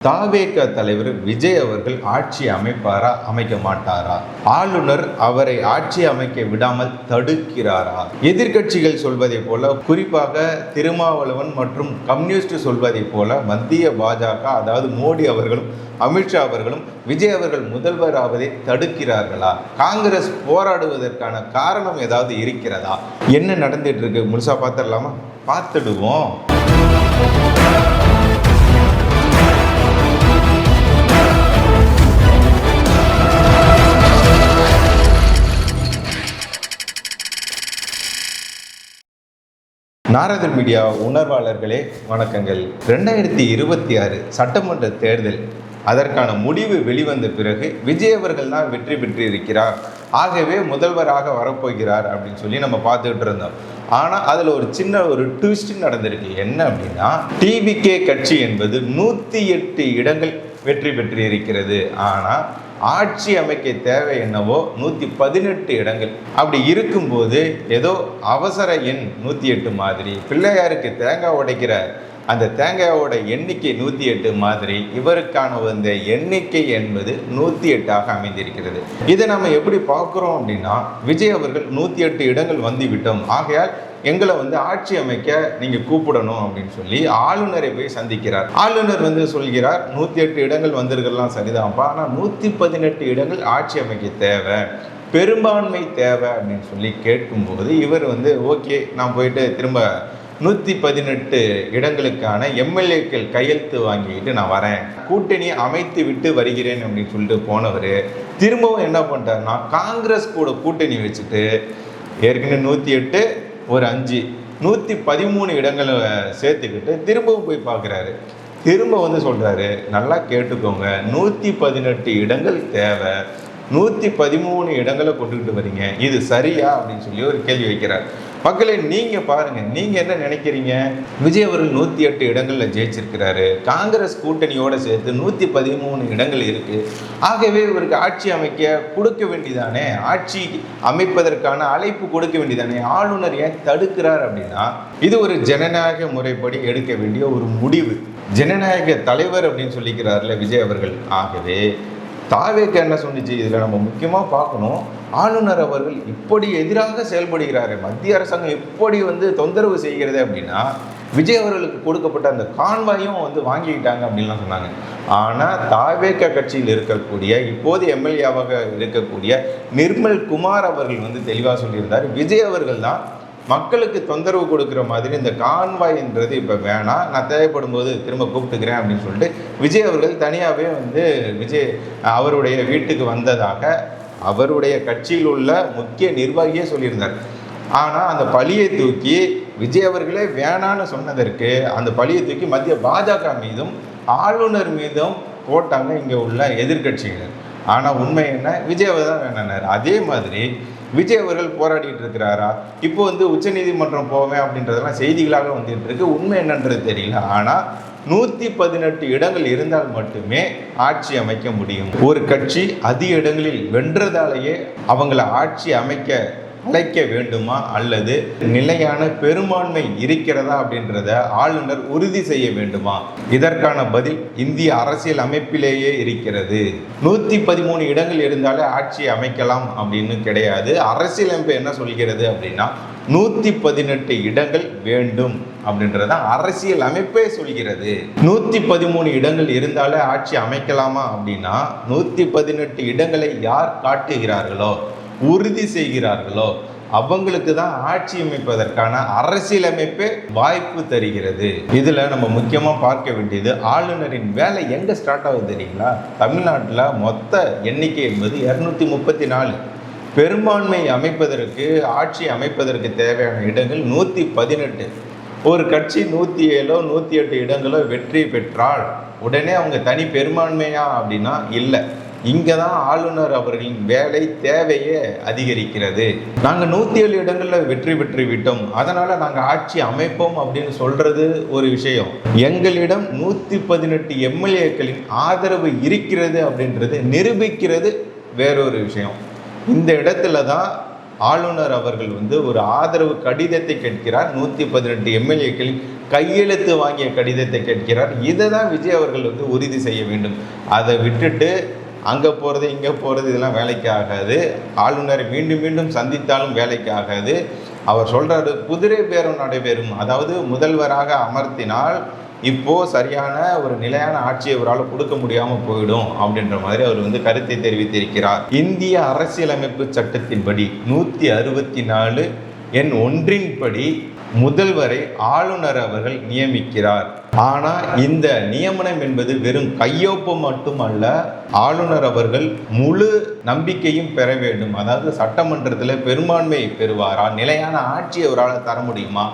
தாவேக தலைவர் விஜய் அவர்கள் ஆட்சி அமைப்பாரா அமைக்க மாட்டாரா? ஆளுநர் அவரை ஆட்சி அமைக்க விடாமல் தடுக்கிறாரா? எதிர்க்கட்சிகள் சொல்வதை போல, குறிப்பாக திருமாவளவன் மற்றும் கம்யூனிஸ்ட் சொல்வதை போல மத்திய பாஜக, அதாவது மோடி அவர்களும் அமித்ஷா அவர்களும் விஜய் அவர்கள் முதல்வராவதை தடுக்கிறார்களா? காங்கிரஸ் போராடுவதற்கான காரணம் ஏதாவது இருக்கிறதா? என்ன நடந்துட்டு இருக்கு முழுசா பார்த்துடலாமா? பார்த்துடுவோம். நாரதர் மீடியா உணர்வாளர்களே வணக்கங்கள். 2026 சட்டமன்ற தேர்தல், அதற்கான முடிவு வெளிவந்த பிறகு விஜய் அவர்கள் தான் வெற்றி பெற்று இருக்கிறார், ஆகவே முதல்வராக வரப்போகிறார் அப்படின்னு சொல்லி நம்ம பார்த்துக்கிட்டு இருந்தோம். ஆனால் அதில் ஒரு சின்ன ட்விஸ்ட் நடந்திருக்கு. என்ன அப்படின்னா, டிவிகே கட்சி என்பது 108 இடங்கள் வெற்றி பெற்று இருக்கிறது. ஆனால் ஆட்சி அமைக்க தேவை என்னவோ 118 இடங்கள். அப்படி இருக்கும்போது ஏதோ அவசர எண் 108 மாதிரி, பிள்ளையாருக்கு தேங்காய் உடைக்கிற அந்த தேங்காயோட எண்ணிக்கை 108 மாதிரி, இவருக்கான அந்த எண்ணிக்கை என்பது 108ஆக அமைந்திருக்கிறது. இதை நம்ம எப்படி பார்க்குறோம் அப்படின்னா, விஜய் அவர்கள் 108 இடங்கள் வந்து விட்டோம், ஆகையால் எங்களை ஆட்சி அமைக்க நீங்கள் கூப்பிடணும் அப்படின்னு சொல்லி ஆளுநரை போய் சந்திக்கிறார். ஆளுநர் சொல்கிறார், 108 இடங்கள் வந்திருக்கலாம் சரிதான்ப்பா, ஆனால் 118 இடங்கள் ஆட்சி அமைக்க தேவை, பெரும்பான்மை தேவை அப்படின்னு சொல்லி கேட்கும்போது இவர் ஓகே, நான் போயிட்டு திரும்ப 118 இடங்களுக்கான எம்எல்ஏக்கள் கையெழுத்து வாங்கிட்டு நான் வரேன், கூட்டணி அமைத்து விட்டு வருகிறேன் அப்படின்னு சொல்லிட்டு போனவர் திரும்பவும் என்ன பண்ணிட்டாருன்னா, காங்கிரஸ் கூட கூட்டணி வச்சுட்டு ஏற்கனவே 108 ஒரு 5 113 இடங்களை சேர்த்துக்கிட்டு திரும்பவும் போய் பார்க்குறாரு. திரும்ப சொல்கிறாரு, நல்லா கேட்டுக்கோங்க, 118 இடங்கள் தேவை, 113 இடங்களை கொண்டுகிட்டு வரீங்க, இது சரியா அப்படின்னு சொல்லி ஒரு கேள்வி வைக்கிறார். மக்களே, நீங்கள் பாருங்கள், நீங்கள் என்ன நினைக்கிறீங்க? விஜய் அவர்கள் 108 இடங்களில் ஜெயிச்சிருக்கிறாரு, காங்கிரஸ் கூட்டணியோடு சேர்த்து 113 இடங்கள் இருக்குது. ஆகவே இவருக்கு ஆட்சி அமைக்க கொடுக்க வேண்டியதானே, ஆட்சி அமைப்பதற்கான அழைப்பு கொடுக்க வேண்டியதானே, ஆளுநர் ஏன் தடுக்கிறார் அப்படின்னா, இது ஒரு ஜனநாயக முறைப்படி எடுக்க வேண்டிய ஒரு முடிவு. ஜனநாயக தலைவர் அப்படின்னு சொல்லிக்கிறார்ல விஜய் அவர்கள். ஆகவே தாவேக்கு என்ன சொன்னிச்சு, இதில் நம்ம முக்கியமாக பார்க்கணும், ஆளுநர் அவர்கள் இப்படி எதிராக செயல்படுகிறாரு, மத்திய அரசாங்கம் இப்படி தொந்தரவு செய்கிறது அப்படின்னா, விஜய் அவர்களுக்கு கொடுக்கப்பட்ட அந்த கான்வாயும் வாங்கிக்கிட்டாங்க அப்படின்லாம் சொன்னாங்க. ஆனால் தாவேக கட்சியில் இருக்கக்கூடிய இப்போது எம்எல்ஏவாக இருக்கக்கூடிய நிர்மல் குமார் அவர்கள் தெளிவாக சொல்லியிருந்தார், விஜய் அவர்கள் தான் மக்களுக்கு தொந்தரவு கொடுக்குற மாதிரி இந்த கான்வாய்ன்றது இப்போ வேணாம், நான் தேவைப்படும் போது திரும்ப கூப்பிட்டுக்கிறேன் அப்படின்னு சொல்லிட்டு விஜய் அவர்கள் தனியாகவே விஜய் அவருடைய வீட்டுக்கு வந்ததாக அவருடைய கட்சியில் உள்ள முக்கிய நிர்வாகியே சொல்லியிருந்தார். ஆனால் அந்த பழியை தூக்கி விஜய் அவர்களே வேணான்னு சொன்னதற்கு அந்த பழியை தூக்கி மத்திய பாஜக மீதும் ஆளுநர் மீதும் போட்டாங்க இங்கே உள்ள எதிர்கட்சியினர். ஆனால் உண்மை என்ன, விஜய் அவர் தான் வேணானார். அதே மாதிரி விஜய் அவர்கள் போராடிட்டு இருக்கிறாரா? இப்போ உச்சநீதிமன்றம் போவேன் அப்படின்றதெல்லாம் செய்திகளாக வந்துட்டு இருக்கு. உண்மை என்னன்றது தெரியல. ஆனால் 118 இடங்கள் இருந்தால் மட்டுமே ஆட்சி அமைக்க முடியும். ஒரு கட்சி அதிக இடங்களில் வென்றதாலேயே அவங்கள ஆட்சி அமைக்க அழைக்க வேண்டுமா, அல்லது நிலையான பெரும்பான்மை இருக்கிறதா அப்படின்றத ஆளுநர் உறுதி செய்ய வேண்டுமா? இதற்கான பதில் இந்திய அரசியல் அமைப்பிலேயே இருக்கிறது. 113 இடங்கள் இருந்தாலே ஆட்சி அமைக்கலாம் அப்படின்னு கிடையாது. அரசியல் அமைப்பு என்ன சொல்கிறது அப்படின்னா, 118 இடங்கள் வேண்டும் அப்படின்றத அரசியல் அமைப்பே சொல்கிறது. 113 இடங்கள் இருந்தாலே ஆட்சி அமைக்கலாமா அப்படின்னா, 118 இடங்களை யார் காட்டுகிறார்களோ, உறுதி செய்கிறார்களோ, அவங்களுக்கு தான் ஆட்சி அமைப்பதற்கான அரசியலமைப்பே வாய்ப்பு தருகிறது. இதில் நம்ம முக்கியமாக பார்க்க வேண்டியது, ஆளுநரின் வேலை எங்கே ஸ்டார்ட் ஆகுது தெரியுங்களா? தமிழ்நாட்டில் மொத்த எண்ணிக்கை என்பது 234. பெரும்பான்மை அமைப்பதற்கு, ஆட்சி அமைப்பதற்கு தேவையான இடங்கள் 118. ஒரு கட்சி 107 108 இடங்களோ வெற்றி பெற்றால் உடனே அவங்க தனி பெரும்பான்மையா அப்படின்னா இல்லை. இங்கே தான் ஆளுநர் அவர்களின் வேலை தேவையே அதிகரிக்கிறது. நாங்கள் 107 இடங்களில் வெற்றி பெற்று விட்டோம், அதனால் நாங்கள் ஆட்சி அமைப்போம் அப்படின்னு சொல்கிறது ஒரு விஷயம். எங்களிடம் 118 எம்எல்ஏக்களின் ஆதரவு இருக்கிறது அப்படின்றது நிரூபிக்கிறது வேறொரு விஷயம். இந்த இடத்துல தான் ஆளுநர் அவர்கள் வந்து ஒரு ஆதரவு கடிதத்தை கேட்கிறார். 118 எம்எல்ஏக்களின் கையெழுத்து வாங்கிய கடிதத்தை கேட்கிறார். இதை தான் விஜய் அவர்கள் வந்து உறுதி செய்ய வேண்டும். அதை விட்டுட்டு அங்கே போகிறது இங்கே போகிறது இதெல்லாம் வேலைக்கு ஆகாது. ஆளுநரை மீண்டும் மீண்டும் சந்தித்தாலும் வேலைக்கு ஆகாது. அவர் சொல்கிறாரு, குதிரை பேரம் நடைபெறும், அதாவது முதல்வராக அமர்த்தினால் இப்போது சரியான ஒரு நிலையான ஆட்சியை அவரால் கொடுக்க முடியாமல் போயிடும் அப்படின்ற மாதிரி அவர் வந்து கருத்தை தெரிவித்திருக்கிறார். இந்திய அரசியலமைப்பு சட்டத்தின்படி 164 எண் 1 படி முதல்வரை ஆளுநர் அவர்கள் நியமிக்கிறார். ஆனால் இந்த நியமனம் என்பது வெறும் கையொப்பம் மட்டுமல்ல, ஆளுநர் அவர்கள் முழு நம்பிக்கையும் பெற வேண்டும். அதாவது சட்டமன்றத்தில் பெரும்பான்மை பெறுவாரா, நிலையான ஆட்சி அவரால் தர முடியுமா,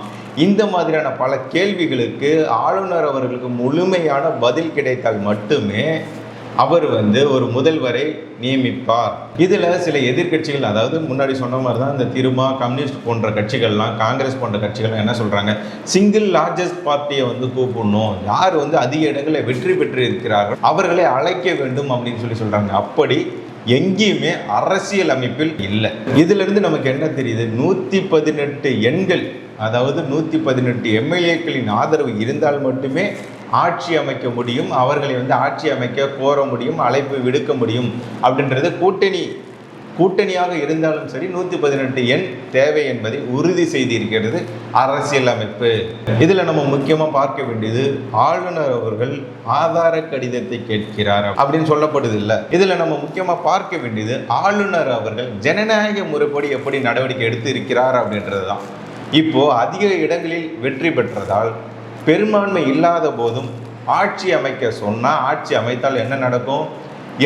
இந்த மாதிரியான பல கேள்விகளுக்கு ஆளுநர் அவர்களுக்கு முழுமையான பதில் கிடைத்தால் மட்டுமே அவர் வந்து ஒரு முதல்வரை நியமிப்பார். இதில் சில எதிர்கட்சிகள், அதாவது முன்னாடி சொன்ன மாதிரி தான் இந்த திருமா, கம்யூனிஸ்ட் போன்ற கட்சிகள்லாம், காங்கிரஸ் போன்ற கட்சிகள்லாம் என்ன சொல்கிறாங்க, சிங்கிள் லார்ஜஸ்ட் பார்ட்டியை வந்து கூப்பிடணும், யார் வந்து அதிக இடங்களை வெற்றி பெற்று இருக்கிறார்கள் அவர்களை அழைக்க வேண்டும் அப்படின்னு சொல்கிறாங்க. அப்படி எங்கேயுமே அரசியல் அமைப்பில் இல்லை. இதிலிருந்து நமக்கு என்ன தெரியுது, 118 எண்கள், அதாவது 118 எம்எல்ஏக்களின் ஆதரவு இருந்தால் மட்டுமே ஆட்சி அமைக்க முடியும், அவர்களை வந்து ஆட்சி அமைக்க கோர முடியும், அழைப்பு விடுக்க முடியும் அப்படின்றது கூட்டணியாக இருந்தாலும் சரி 118 எண் தேவை என்பதை உறுதி செய்திருக்கிறது அரசியல் அமைப்பு. இதில் நம்ம முக்கியமாக பார்க்க வேண்டியது, ஆளுநர் அவர்கள் ஆதார கடிதத்தை கேட்கிறார் அப்படின்னு சொல்லப்படுது இல்லை. இதில் நம்ம முக்கியமாக பார்க்க வேண்டியது, ஆளுநர் அவர்கள் ஜனநாயக முறைப்படி எப்படி நடவடிக்கை எடுத்து இருக்கிறார் அப்படின்றது தான். இப்போது அதிக இடங்களில் வெற்றி பெற்றதால் பெரும்பான்மை இல்லாத போதும் ஆட்சி அமைக்க சொன்னால், ஆட்சி அமைத்தால் என்ன நடக்கும்,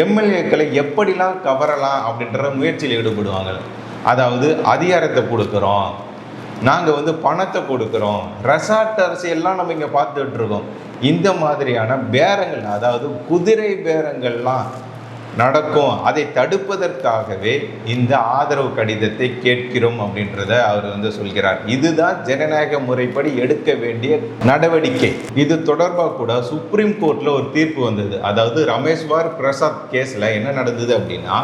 எம்எல்ஏக்களை எப்படிலாம் கவரலாம் அப்படின்ற முயற்சியில் ஈடுபடுவாங்க. அதாவது அதிகாரத்தை கொடுக்குறோம், நாங்கள் வந்து பணத்தை கொடுக்குறோம், ரெசார்ட் அரசியெல்லாம் நம்ம இங்கே பார்த்துட்டு இருக்கோம். இந்த மாதிரியான பேரங்கள், அதாவது குதிரை பேரங்கள்லாம் நடக்கும். அதை தடுப்பதற்காகவே இந்த ஆதரவு கடிதத்தை கேட்கிறோம் அப்படின்றத அவர் வந்து சொல்கிறார். இதுதான் ஜனநாயக முறைப்படி எடுக்க வேண்டிய நடவடிக்கை. இது தொடர்பாக கூட சுப்ரீம் கோர்ட்டில் ஒரு தீர்ப்பு வந்தது. அதாவது ரமேஸ்வர் பிரசாத் கேஸில் என்ன நடந்தது அப்படின்னா,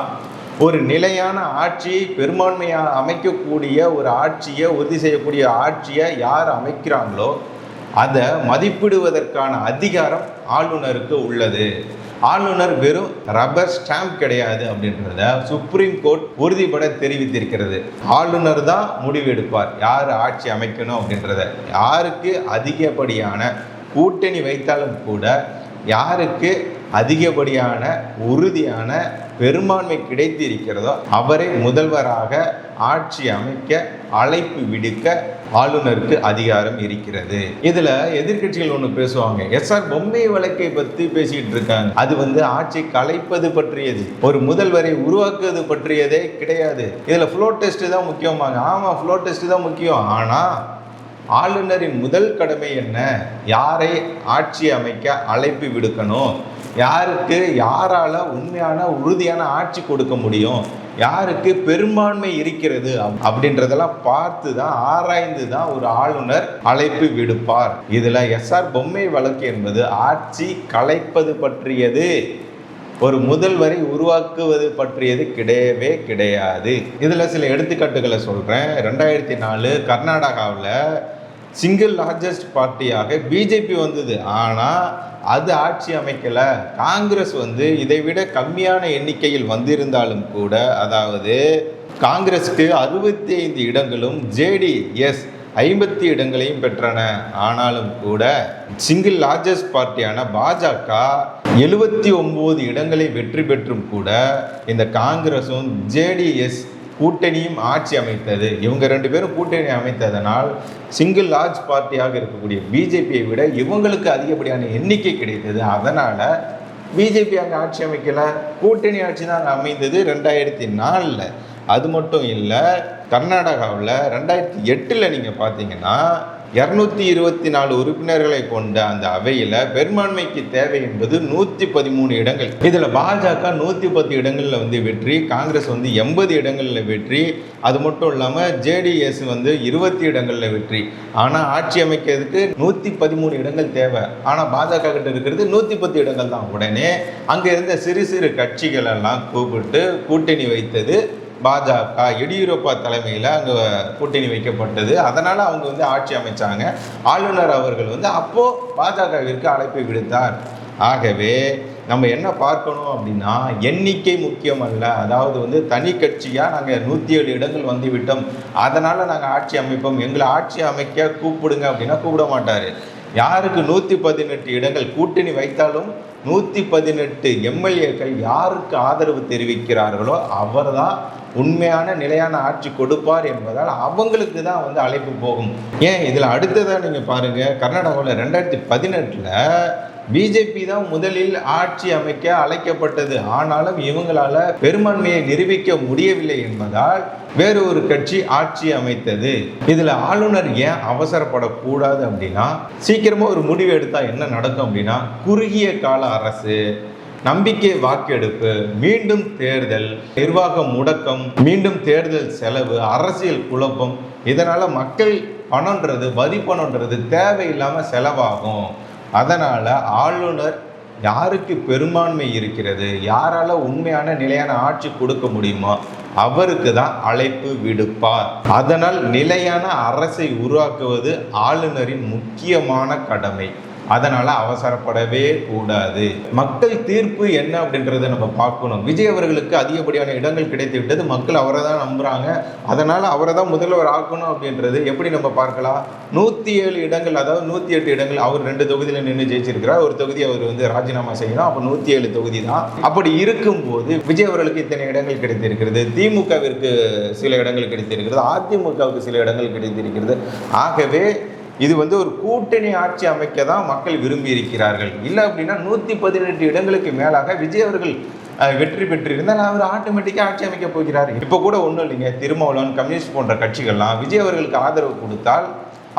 ஒரு நிலையான ஆட்சியை பெரும்பான்மையாக அமைக்கக்கூடிய ஒரு ஆட்சியை, உறுதி செய்யக்கூடிய ஆட்சியை யார் அமைக்கிறாங்களோ அதை மதிப்பிடுவதற்கான அதிகாரம் ஆளுநருக்கு உள்ளது. ஆளுநர் வெறும் ரப்பர் ஸ்டாம்ப் கிடையாது அப்படின்றத சுப்ரீம் கோர்ட் உறுதிபட தெரிவித்திருக்கிறது. ஆளுநர் தான் முடிவெடுப்பார் யார் ஆட்சி அமைக்கணும் அப்படின்றத. யாருக்கு அதிகப்படியான கூட்டணி வைத்தாலும் கூட, யாருக்கு அதிகப்படியான உறுதியான பெரும்பான்மை கிடைத்து இருக்கிறதோ அவரை முதல்வராக ஆட்சி அமைக்க அழைப்பு விடுக்க ஆளுநருக்கு அதிகாரம் இருக்கிறது. இதுல எதிர்கட்சிகள் ஒன்று பேசுவாங்க, எஸ்ஆர் பொம்மை வழக்கை பற்றி பேசிட்டு இருக்காங்க. அது வந்து ஆட்சி கலைப்பது பற்றியது, ஒரு முதல்வரை உருவாக்குவது பற்றியதே கிடையாது. இதுல ஃப்ளோ டெஸ்ட் தான் முக்கியமாங்க. ஆமா, ஃப்ளோ டெஸ்ட் தான் முக்கியம். ஆனா ஆளுநரின் முதல் கடமை என்ன, யாரை ஆட்சி அமைக்க அழைப்பு விடுக்கணும், யாருக்கு யாரால உண்மையான உறுதியான ஆட்சி கொடுக்க முடியும், யாருக்கு பெரும்பான்மை இருக்கிறது அப்படின்றதெல்லாம் பார்த்து தான், ஆராய்ந்து தான் ஒரு ஆளுநர் அழைப்பு விடுப்பார். இதுல எஸ்ஆர் பொம்மை வழக்கு என்பது ஆட்சி கலைப்பது பற்றியது, ஒரு முதல்வரை உருவாக்குவது பற்றியது கிடையவே கிடையாது. இதில் சில எடுத்துக்காட்டுகளை சொல்கிறேன். 2004 கர்நாடகாவில் சிங்கிள் லார்ஜஸ்ட் பார்ட்டியாக பிஜேபி வந்தது. ஆனால் அது ஆட்சி அமைக்கலை. காங்கிரஸ் வந்து இதை விட கம்மியான எண்ணிக்கையில் வந்திருந்தாலும் கூட, அதாவது காங்கிரஸுக்கு 65 இடங்களும் ஜேடிஎஸ் 50 இடங்களையும் பெற்றன. ஆனாலும் கூட சிங்கிள் லார்ஜஸ்ட் பார்ட்டியான பாஜக 79 இடங்களை வெற்றி பெற்றும் கூட இந்த காங்கிரஸும் ஜேடிஎஸ் கூட்டணியும் ஆட்சி அமைத்தது. இவங்க 2 பேரும் கூட்டணி அமைத்ததனால் சிங்கிள் லார்ஜ் பார்ட்டியாக இருக்கக்கூடிய பிஜேபியை விட இவங்களுக்கு அதிகப்படியான எண்ணிக்கை கிடைத்தது. அதனால் பிஜேபி அங்கே ஆட்சி அமைக்கலை, கூட்டணி ஆட்சி தான் அங்கே அமைந்தது 2004. அது மட்டும் இல்லை, கர்நாடகாவில் 2008 நீங்கள் பார்த்தீங்கன்னா 224 உறுப்பினர்களை கொண்ட அந்த அவையில் பெரும்பான்மைக்கு தேவை என்பது 113 இடங்கள். இதில் பாஜக 110 இடங்களில் வந்து வெற்றி, காங்கிரஸ் வந்து 80 இடங்களில் வெற்றி, அது மட்டும் இல்லாமல் ஜேடிஎஸ் வந்து 20 இடங்களில் வெற்றி. ஆனால் ஆட்சி அமைக்கிறதுக்கு 113 இடங்கள் தேவை. ஆனால் பாஜக கிட்ட இருக்கிறது 110 இடங்கள் தான். உடனே அங்கே இருந்த சிறு சிறு கட்சிகளெல்லாம் கூப்பிட்டு கூட்டணி வைத்தது பாஜக எடியூரப்பா தலைமையில் அங்கே கூட்டணி வைக்கப்பட்டது. அதனால் அவங்க வந்து ஆட்சி அமைச்சாங்க. ஆளுநர் அவர்கள் வந்து அப்போது பாஜகவிற்கு அழைப்பை விடுத்தார். ஆகவே நம்ம என்ன பார்க்கணும் அப்படின்னா, எண்ணிக்கை முக்கியம் அல்ல. அதாவது வந்து தனி கட்சியாக நாங்கள் 107 இடங்கள் வந்து விட்டோம், அதனால் நாங்கள் ஆட்சி அமைப்போம், எங்களை ஆட்சி அமைக்க கூப்பிடுங்க அப்படின்னா கூப்பிட மாட்டார். யாருக்கு 118 இடங்கள் கூட்டணி வைத்தாலும் 118 எம்எல்ஏக்கள் யாருக்கு ஆதரவு தெரிவிக்கிறார்களோ அவர் தான் உண்மையான நிலையான ஆட்சி கொடுப்பார் என்பதால் அவங்களுக்கு தான் வந்து அழைப்பு போகும். ஏன் இதில் அடுத்ததாக நீங்கள் பாருங்கள், கர்நாடகாவில் 2018 பிஜேபி தான் முதலில் ஆட்சி அமைக்க அழைக்கப்பட்டது. ஆனாலும் இவங்களால பெரும்பான்மையை நிரூபிக்க முடியவில்லை என்பதால் வேறு ஒரு கட்சி ஆட்சி அமைத்தது. இதுல ஆளுநர் ஏன் அவசரப்படக்கூடாது அப்படின்னா, சீக்கிரமா ஒரு முடிவு எடுத்தா என்ன நடக்கும் அப்படின்னா, குறுகிய கால அரசு, நம்பிக்கை வாக்கெடுப்பு, மீண்டும் தேர்தல், நிர்வாக முடக்கம், மீண்டும் தேர்தல் செலவு, அரசியல் குழப்பம், இதனால மக்கள் பணம்ன்றது, வரி பணம்ன்றது தேவையில்லாம செலவாகும். அதனால் ஆளுநர் யாருக்கு பெரும்பான்மை இருக்கிறது, யாரால உண்மையான நிலையான ஆட்சி கொடுக்க முடியுமோ அவருக்கு தான் அழைப்பு விடுப்பார். அதனால் நிலையான அரசை உருவாக்குவது ஆளுநரின் முக்கியமான கடமை. அதனால் அவசரப்படவே கூடாது. மக்கள் தீர்ப்பு என்ன அப்படின்றத நம்ம பார்க்கணும். விஜய் அவர்களுக்கு அதிகப்படியான இடங்கள் கிடைத்து விட்டது, மக்கள் அவரை தான் நம்புகிறாங்க. அதனால் அவரை தான் முதல்வர் ஆக்கணும் அப்படின்றது எப்படி நம்ம பார்க்கலாம். 107 இடங்கள், அதாவது 108 இடங்கள் அவர் 2 தொகுதியில் நின்று ஜெயிச்சிருக்கிறார். ஒரு தொகுதி அவர் வந்து ராஜினாமா செய்யணும். அப்போ 107 தொகுதி தான். அப்படி இருக்கும்போது விஜய் அவர்களுக்கு இத்தனை இடங்கள் கிடைத்திருக்கிறது, திமுகவிற்கு சில இடங்கள் கிடைத்திருக்கிறது, அதிமுகவுக்கு சில இடங்கள் கிடைத்திருக்கிறது. ஆகவே இது வந்து ஒரு கூட்டணி ஆட்சி அமைக்க தான் மக்கள் விரும்பி இருக்கிறார்கள். இல்லை அப்படின்னா 118 இடங்களுக்கு மேலாக விஜய் அவர்கள் வெற்றி பெற்றிருந்தால் அவர் ஆட்டோமேட்டிக்காக ஆட்சி அமைக்க போகிறார். இப்போ கூட ஒன்றும் இல்லைங்க, திருமாவளவன், கம்யூனிஸ்ட் போன்ற கட்சிகள்லாம் விஜய் அவர்களுக்கு ஆதரவு கொடுத்தால்,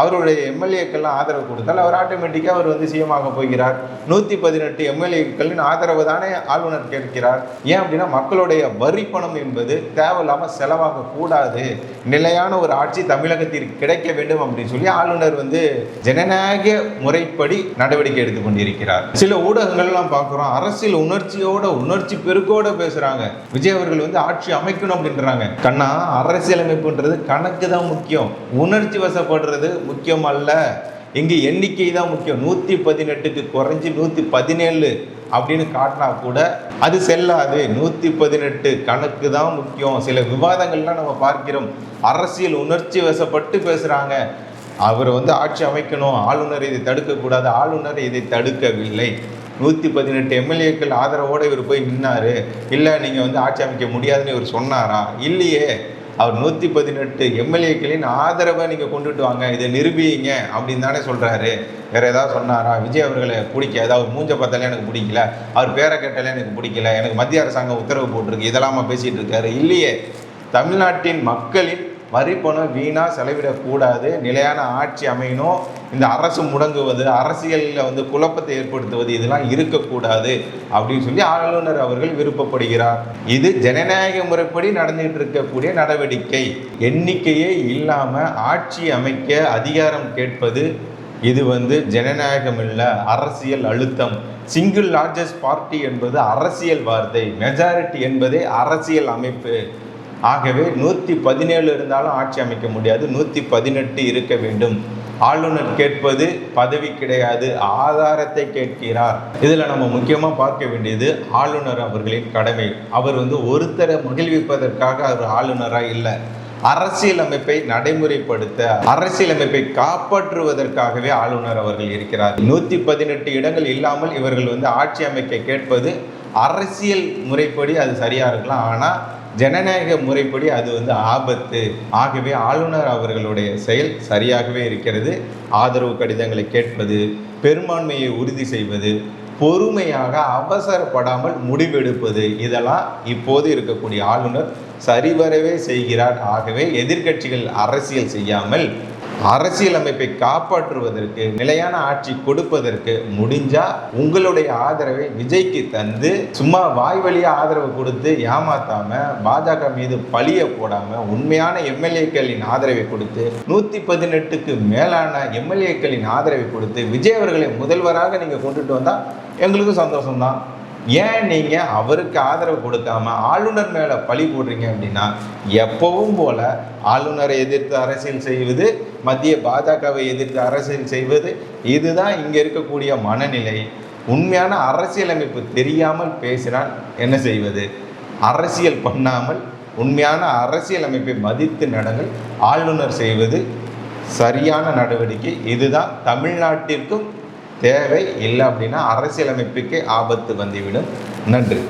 அவருடைய எம்எல்ஏக்கள்லாம் ஆதரவு கொடுத்தால் அவர் ஆட்டோமேட்டிக்காக அவர் வந்து சிஎம் ஆக போகிறார். 118 எம்எல்ஏக்களின் ஆதரவு தானே ஆளுநர் கேட்கிறார். ஏன் அப்படின்னா மக்களுடைய வரி பணம் என்பது தேவையில்லாமல் செலவாக கூடாது, நிலையான ஒரு ஆட்சி தமிழகத்திற்கு கிடைக்க வேண்டும் அப்படின்னு சொல்லி ஆளுநர் வந்து ஜனநாயக முறைப்படி நடவடிக்கை எடுத்து கொண்டிருக்கிறார். சில ஊடகங்கள்லாம் பார்க்குறோம், அரசியல் உணர்ச்சி பெருக்கோட பேசுகிறாங்க. விஜய் அவர்கள் வந்து ஆட்சி அமைக்கணும் அப்படின்றாங்க. கண்ணா, அரசியலமைப்புன்றது கணக்கு தான் முக்கியம், உணர்ச்சி வசப்படுறது முக்கியம் அல்ல. இங்கு எண்ணிக்கை தான் முக்கியம். 118க்கு குறைஞ்சி 117 அப்படின்னு காட்டினா கூட அது செல்லாது. 118 கணக்கு தான் முக்கியம். சில விவாதங்கள்லாம் நம்ம பார்க்கிறோம், அரசியல் உணர்ச்சி வசப்பட்டு பேசுறாங்க. அவர் வந்து ஆட்சி அமைக்கணும், ஆளுநர் இதை தடுக்கக்கூடாது, ஆளுநர் இதை தடுக்கவில்லை. 118 எம்எல்ஏக்கள் ஆதரவோடு இவர் போய் நின்னாரு. இல்லை நீங்கள் வந்து ஆட்சி அமைக்க முடியாதுன்னு இவர் சொன்னாரா? இல்லையே. அவர் 118 எம்எல்ஏக்களின் ஆதரவை நீங்கள் கொண்டுட்டு வாங்க, இதை நிரூபிங்க அப்படின்னு தானே சொல்கிறாரு. வேறு ஏதாவது சொன்னாரா? விஜய் அவர்களை பிடிக்க, ஏதாவது மூஞ்ச பார்த்தாலே எனக்கு பிடிக்கல, அவர் பேரை கேட்டாலே எனக்கு பிடிக்கல, எனக்கு மத்திய அரசாங்கம் உத்தரவு போட்டிருக்கு, இதெல்லாமா பேசிகிட்டு இருக்காரு? இல்லையே. தமிழ்நாட்டின் மக்களின் வரி பணம் வீணாக செலவிடக்கூடாது, நிலையான ஆட்சி அமையணும், இந்த அரசு முடங்குவது, அரசியலில் வந்து குழப்பத்தை ஏற்படுத்துவது, இதெல்லாம் இருக்கக்கூடாது அப்படின்னு சொல்லி ஆளுநர் அவர்கள் விருப்பப்படுகிறார். இது ஜனநாயக முறைப்படி நடந்துகிட்டு இருக்கக்கூடிய நடவடிக்கை. எண்ணிக்கையே இல்லாமல் ஆட்சி அமைக்க அதிகாரம் கேட்பது இது வந்து ஜனநாயகம் இல்லை, அரசியல் அழுத்தம். சிங்கிள் லார்ஜஸ்ட் பார்ட்டி என்பது அரசியல் வார்த்தை, மெஜாரிட்டி என்பதே அரசியல் அமைப்பு. ஆகவே 117 இருந்தாலும் ஆட்சி அமைக்க முடியாது, 118 இருக்க வேண்டும். ஆளுநர் கேட்பது பதவி கிடையாது, ஆதாரத்தை கேட்கிறார். இதில் நம்ம முக்கியமாக பார்க்க வேண்டியது ஆளுநர் அவர்களின் கடமை. அவர் வந்து ஒருத்தரை மகிழ்விப்பதற்காக அவர் ஆளுநராக இல்லை, அரசியலமைப்பை நடைமுறைப்படுத்த, அரசியலமைப்பை காப்பாற்றுவதற்காகவே ஆளுநர் அவர்கள் இருக்கிறார். 118 இடங்கள் இல்லாமல் இவர்கள் வந்து ஆட்சி அமைக்க கேட்பது அரசியல் முறைப்படி அது சரியாக இருக்கலாம், ஆனால் ஜனநாயக முறைப்படி அது வந்து ஆபத்து. ஆகவே ஆளுநர் அவர்களுடைய செயல் சரியாகவே இருக்கிறது. ஆதரவு கடிதங்களை கேட்பது, பெரும்பான்மையை உறுதி செய்வது, பொறுமையாக அவசரப்படாமல் முடிவெடுப்பது, இதெல்லாம் இப்போது இருக்கக்கூடிய ஆளுநர் சரிவரவே செய்கிறார். ஆகவே எதிர்க்கட்சிகள் அரசியல் செய்யாமல் அரசியலமைப்பை காப்பாற்றுவதற்கு, நிலையான ஆட்சி கொடுப்பதற்கு முடிஞ்சா உங்களுடைய ஆதரவை விஜய்க்கு தந்து, சும்மா வாய் வழியா ஆதரவு கொடுத்து ஏமாத்தாம, பாஜக மீது பழிய போடாம, உண்மையான எம்எல்ஏக்களின் ஆதரவை கொடுத்து, 118க்கு மேலான எம்எல்ஏக்களின் ஆதரவை கொடுத்து விஜய் அவர்களை முதல்வராக நீங்க கொண்டுட்டு வந்தா எங்களுக்கும் சந்தோஷம்தான். ஏன் நீங்கள் அவருக்கு ஆதரவு கொடுக்காம ஆளுநர் மேலே பழி போடுறீங்க அப்படின்னா, எப்பவும் போல ஆளுநரை எதிர்த்து அரசியல் செய்வது, மத்திய பாஜகவை எதிர்த்து அரசியல் செய்வது, இதுதான் இங்கே இருக்கக்கூடிய மனநிலை. உண்மையான அரசியலமைப்பு தெரியாமல் பேசினால் என்ன செய்வது? அரசியல் பண்ணாமல் உண்மையான அரசியலமைப்பை மதித்து நடங்கள். ஆளுநர் செய்வது சரியான நடவடிக்கை. இதுதான் தமிழ்நாட்டிற்கும் தேவை. இல்லை அப்படின்னா அரசியலமைப்புக்கே ஆபத்து வந்துவிடும். நன்றி.